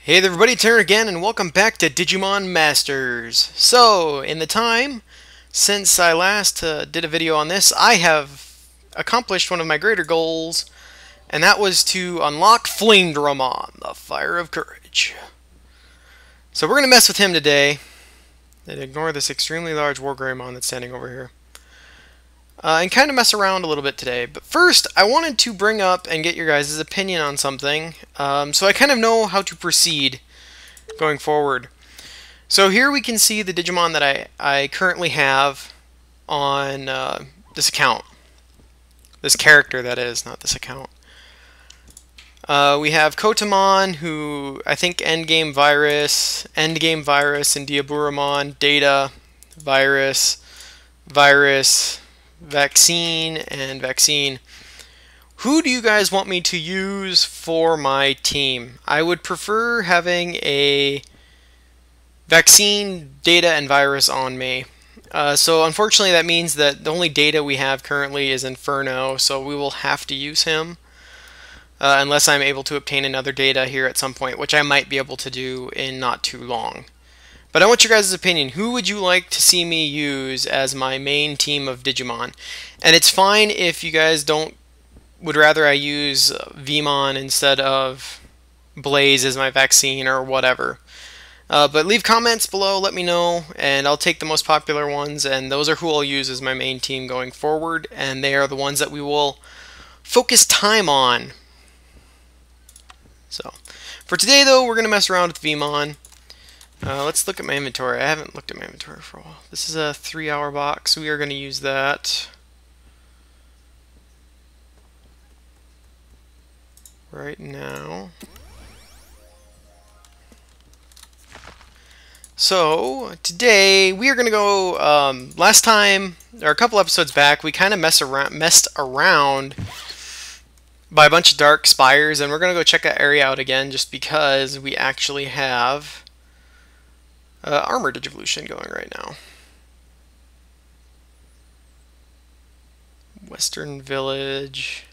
Hey there everybody, it's Aaron again, and welcome back to Digimon Masters. So, in the time since I last did a video on this, I have accomplished one of my greater goals, and that was to unlock Leviamon, the Fire of Courage. So we're going to mess with him today, and ignore this extremely large Wargreymon that's standing over here. And kind of mess around a little bit today. But first, I wanted to bring up and get your guys' opinion on something, so I kind of know how to proceed going forward. So here we can see the Digimon that I currently have on this account. This character, that is, not this account. We have Kotamon, who I think Endgame Virus, and Diaburamon, Data, Virus, Vaccine, and Vaccine. Who do you guys want me to use for my team? I would prefer having a Vaccine, Data, and Virus on me. So unfortunately that means that the only Data we have currently is Inferno, so we will have to use him. Unless I'm able to obtain another Data here at some point, which I might be able to do in not too long. But I want your guys' opinion. Who would you like to see me use as my main team of Digimon? And it's fine if you guys would rather I use Vmon instead of Blaze as my Vaccine or whatever. But leave comments below, let me know, and I'll take the most popular ones, and those are who I'll use as my main team going forward, and they are the ones that we will focus time on. So, for today though, we're going to mess around with Vmon. Let's look at my inventory. I haven't looked at my inventory for a while. This is a 3-hour box. We are going to use that right now. So today we are going to go. Last time, or a couple episodes back, we kind of messed around by a bunch of dark spires, and we're going to go check that area out again, just because we actually have armor digivolution going right now. Western Village.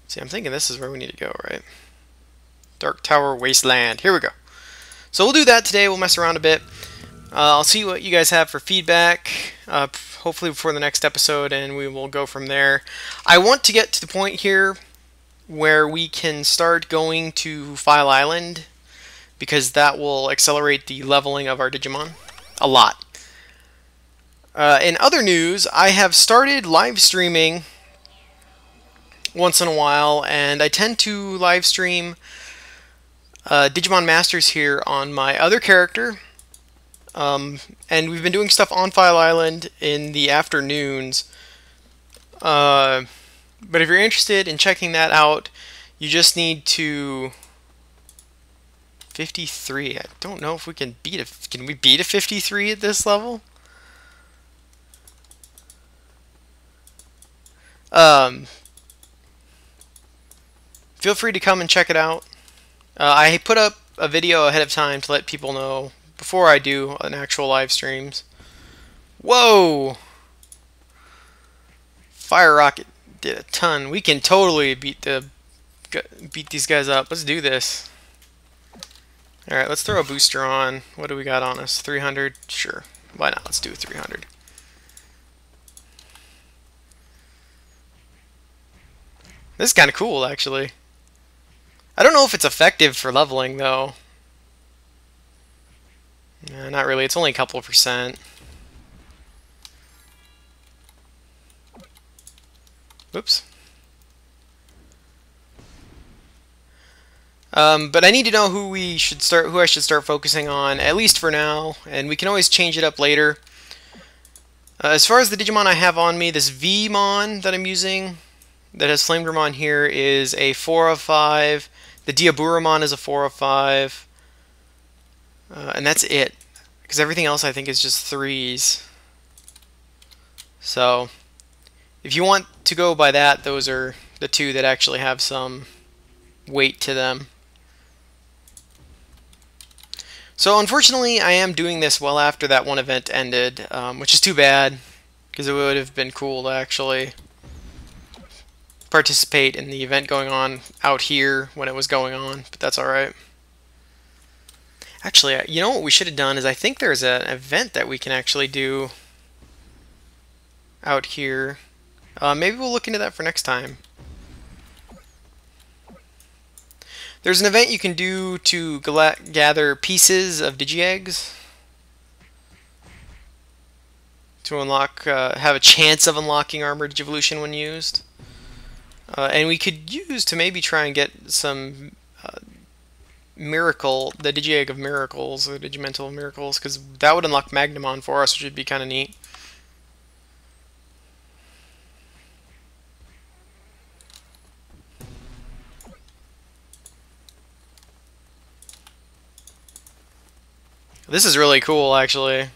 See, I'm thinking this is where we need to go, right? Dark Tower Wasteland. Here we go. So we'll do that today. We'll mess around a bit. I'll see what you guys have for feedback, hopefully before the next episode, and we will go from there. I want to get to the point here where we can start going to File Island, because that will accelerate the leveling of our Digimon a lot. In other news, I have started live streaming once in a while, and I tend to live stream Digimon Masters here on my other character, and we've been doing stuff on File Island in the afternoons. But if you're interested in checking that out, you just need to 53. I don't know if we can beat a... Can we beat a 53 at this level? Feel free to come and check it out. I put up a video ahead of time to let people know before I do an actual live streams. Whoa! Fire Rocket did a ton. We can totally beat these guys up. Let's do this. Alright, let's throw a booster on. What do we got on us? 300? Sure. Why not? Let's do 300. This is kind of cool, actually. I don't know if it's effective for leveling, though. Nah, not really. It's only a couple %. Whoops. But I need to know who I should start focusing on, at least for now, and we can always change it up later. As far as the Digimon I have on me, this Vmon that I'm using, that has Leviamon here, is a 4 of 5. The Diaburamon is a 4 of 5. And that's it, because everything else I think is just 3s. So, if you want to go by that, those are the two that actually have some weight to them. So unfortunately, I am doing this well after that one event ended, which is too bad, because it would have been cool to actually participate in the event going on out here when it was going on, but that's alright. Actually, you know what we should have done is I think there's an event that we can actually do out here. Maybe we'll look into that for next time. There's an event you can do to gather pieces of Digi-Eggs to unlock, have a chance of unlocking Armor Digivolution when used. And we could use to maybe try and get some the Digi-Egg of Miracles, the Digimental of Miracles, because that would unlock Magnamon for us, which would be kind of neat. This is really cool, actually.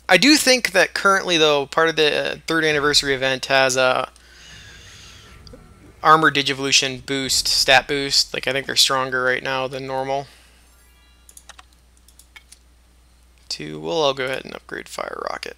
I do think that currently, though, part of the 3rd anniversary event has a Armor Digivolution boost, stat boost. Like, I think they're stronger right now than normal. Well, I'll go ahead and upgrade Fire Rocket.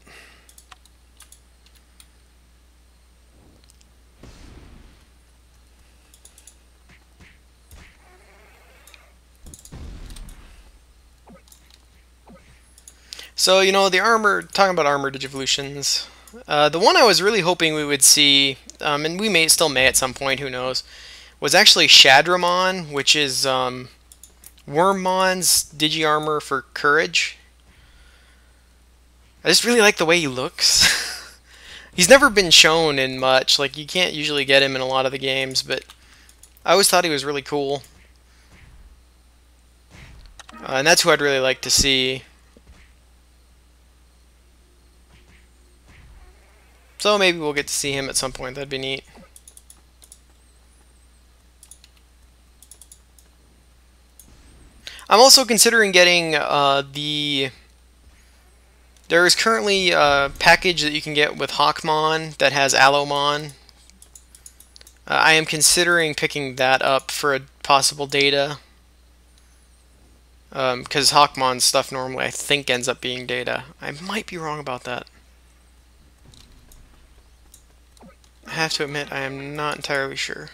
So, you know, talking about Armor Digivolutions, the one I was really hoping we would see, and we still may at some point, who knows, was actually Shadramon, which is Wormmon's Digi-Armor for Courage. I just really like the way he looks. He's never been shown in much, like you can't usually get him in a lot of the games, but I always thought he was really cool. And that's who I'd really like to see. So maybe we'll get to see him at some point, that'd be neat. I'm also considering getting there is currently a package that you can get with Hawkmon that has Allomon. I am considering picking that up for a possible data. Because Hawkmon's stuff normally, I think, ends up being data. I might be wrong about that. I have to admit, I am not entirely sure.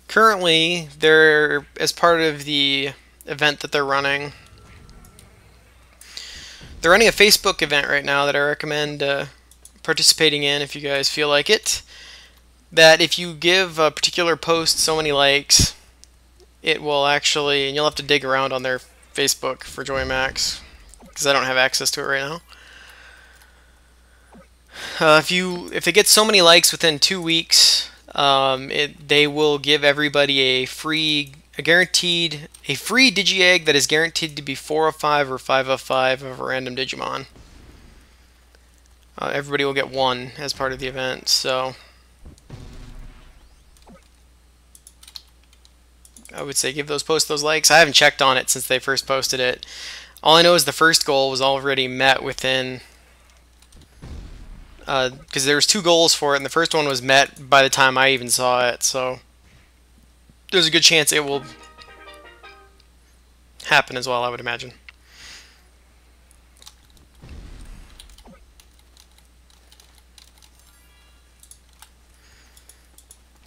Currently, they're, as part of the event that they're running a Facebook event right now that I recommend participating in if you guys feel like it. That if you give a particular post so many likes, it will actually, and you'll have to dig around on their Facebook for Joymax, because I don't have access to it right now. If they get so many likes within 2 weeks, they will give everybody a free Digi-Egg that is guaranteed to be 4 of 5 or 5 of 5 of a random Digimon. Everybody will get one as part of the event, so I would say give those posts those likes. I haven't checked on it since they first posted it. All I know is the first goal was already met within, because there was 2 goals for it, and the first one was met by the time I even saw it, so there's a good chance it will happen as well, I would imagine.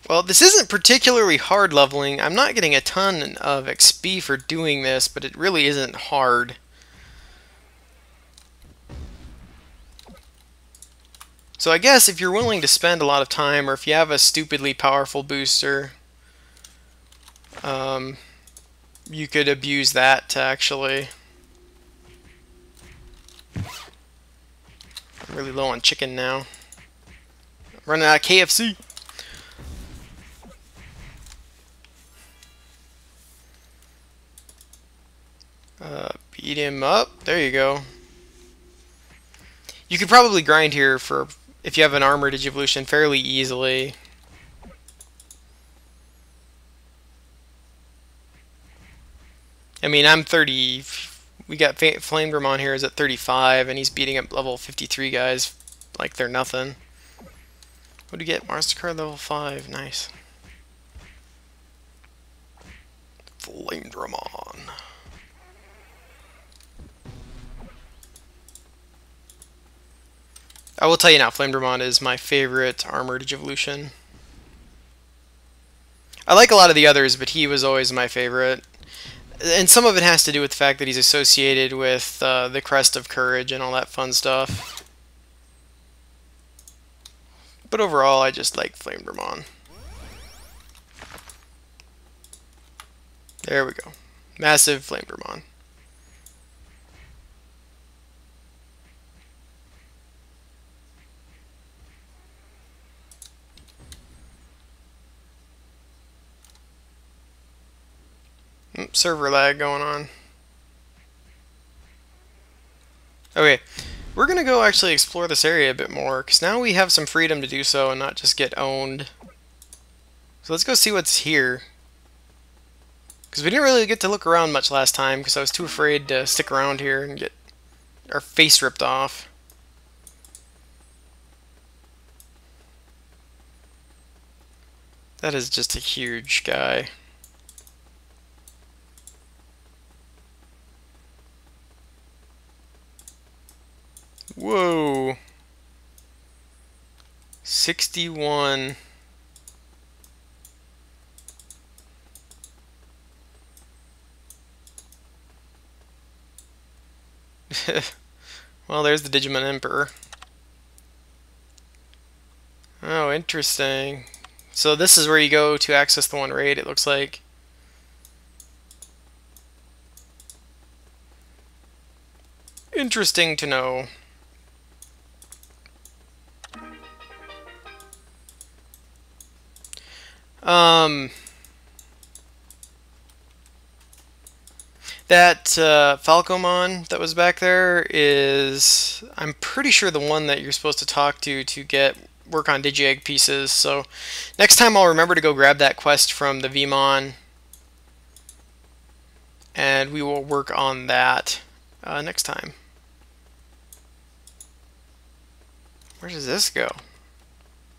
Well, this isn't particularly hard leveling. I'm not getting a ton of XP for doing this, but it really isn't hard. So I guess if you're willing to spend a lot of time, or if you have a stupidly powerful booster, you could abuse that to actually... I'm really low on chicken now. I'm running out of KFC. Beat him up. There you go. You could probably grind here for, if you have an Armor Digivolution, fairly easily. I mean, I'm 30. We got Flamegramon here is at 35, and he's beating up level 53 guys like they're nothing. What do you get? Master card level 5. Nice. Leviamon. I will tell you now, Leviamon is my favorite armor digivolution. I like a lot of the others, but he was always my favorite. And some of it has to do with the fact that he's associated with the Crest of Courage and all that fun stuff. But overall, I just like Leviamon. There we go. Massive Leviamon. Server lag going on. Okay, we're gonna go actually explore this area a bit more, because now we have some freedom to do so and not just get owned. So let's go see what's here. Because we didn't really get to look around much last time, because I was too afraid to stick around here and get our face ripped off. That is just a huge guy. Whoa. 61. Well, there's the Digimon Emperor. Oh, interesting. So this is where you go to access the one raid, it looks like. Interesting to know. That Falcomon that was back there is, I'm pretty sure, the one that you're supposed to talk to get work on Digi-Egg pieces. So next time I'll remember to go grab that quest from the Leviamon, and we will work on that next time. Where does this go?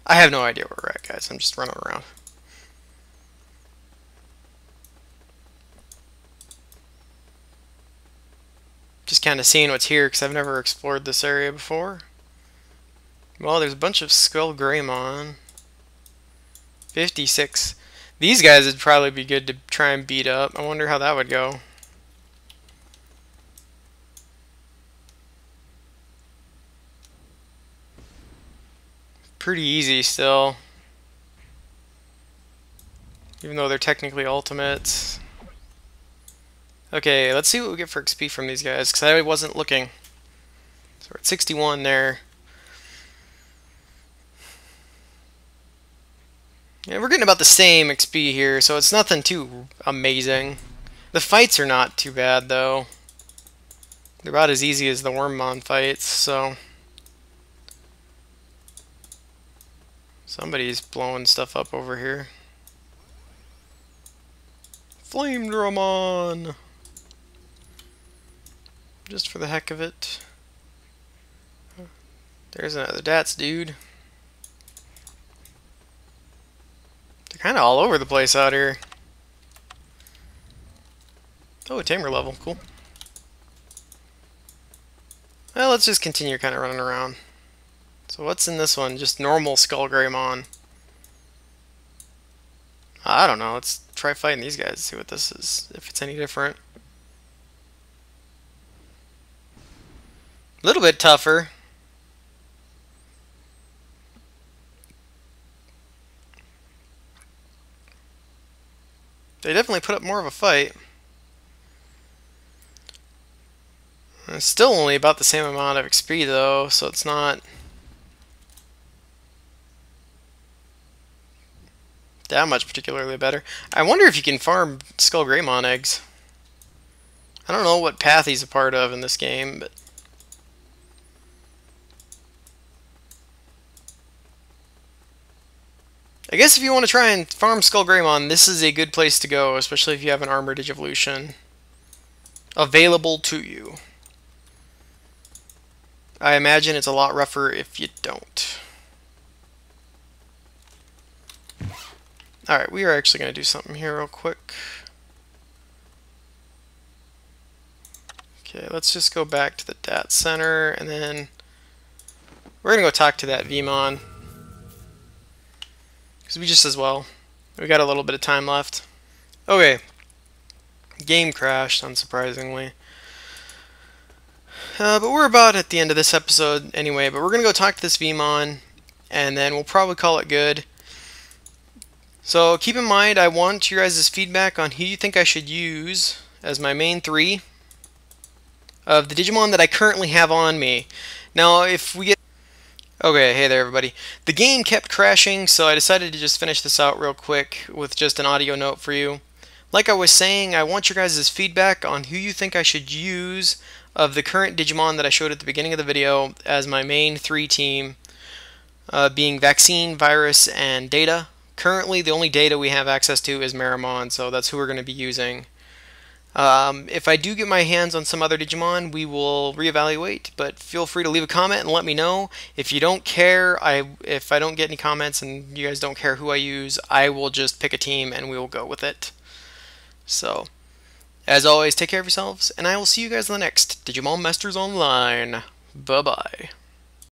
I have no idea where we're at, guys. I'm just running around. Just kind of seeing what's here, because I've never explored this area before. Well, there's a bunch of Skull Greymon. 56. These guys would probably be good to try and beat up. I wonder how that would go. Pretty easy still. Even though they're technically ultimates. Okay, let's see what we get for XP from these guys, because I wasn't looking. So we're at 61 there. Yeah, we're getting about the same XP here, so it's nothing too amazing. The fights are not too bad, though. They're about as easy as the Wormmon fights, so... Somebody's blowing stuff up over here. Leviamon! Just for the heck of it. There's another Dats dude. They're kind of all over the place out here. Oh, a tamer level. Cool. Well, let's just continue kind of running around. So what's in this one? Just normal Skull Greymon. I don't know. Let's try fighting these guys, see what this is, if it's any different. A little bit tougher. They definitely put up more of a fight. It's still only about the same amount of XP though, so it's not that much particularly better. I wonder if you can farm Skull Greymon eggs. I don't know what path he's a part of in this game, but I guess if you want to try and farm Skull Greymon, this is a good place to go, especially if you have an armor digivolution available to you. I imagine it's a lot rougher if you don't. Alright, we are actually going to do something here real quick. Okay, let's just go back to the DAT center, and then we're gonna go talk to that Vmon, because we just as well. We got a little bit of time left. Okay, game crashed, unsurprisingly. But we're about at the end of this episode anyway, but we're gonna go talk to this Vmon, and then we'll probably call it good. So keep in mind, I want your guys' feedback on who you think I should use as my main 3 of the Digimon that I currently have on me. Now, if we get... Okay, hey there everybody. The game kept crashing, so I decided to just finish this out real quick with just an audio note for you. Like I was saying, I want your guys' feedback on who you think I should use of the current Digimon that I showed at the beginning of the video as my main 3 team, being Vaccine, Virus, and Data. Currently, the only data we have access to is Meramon, so that's who we're going to be using. If I do get my hands on some other Digimon, we will reevaluate, but feel free to leave a comment and let me know. If you don't care, if I don't get any comments and you guys don't care who I use, I will just pick a team and we will go with it. So, as always, take care of yourselves, and I will see you guys in the next Digimon Masters Online. Bye-bye.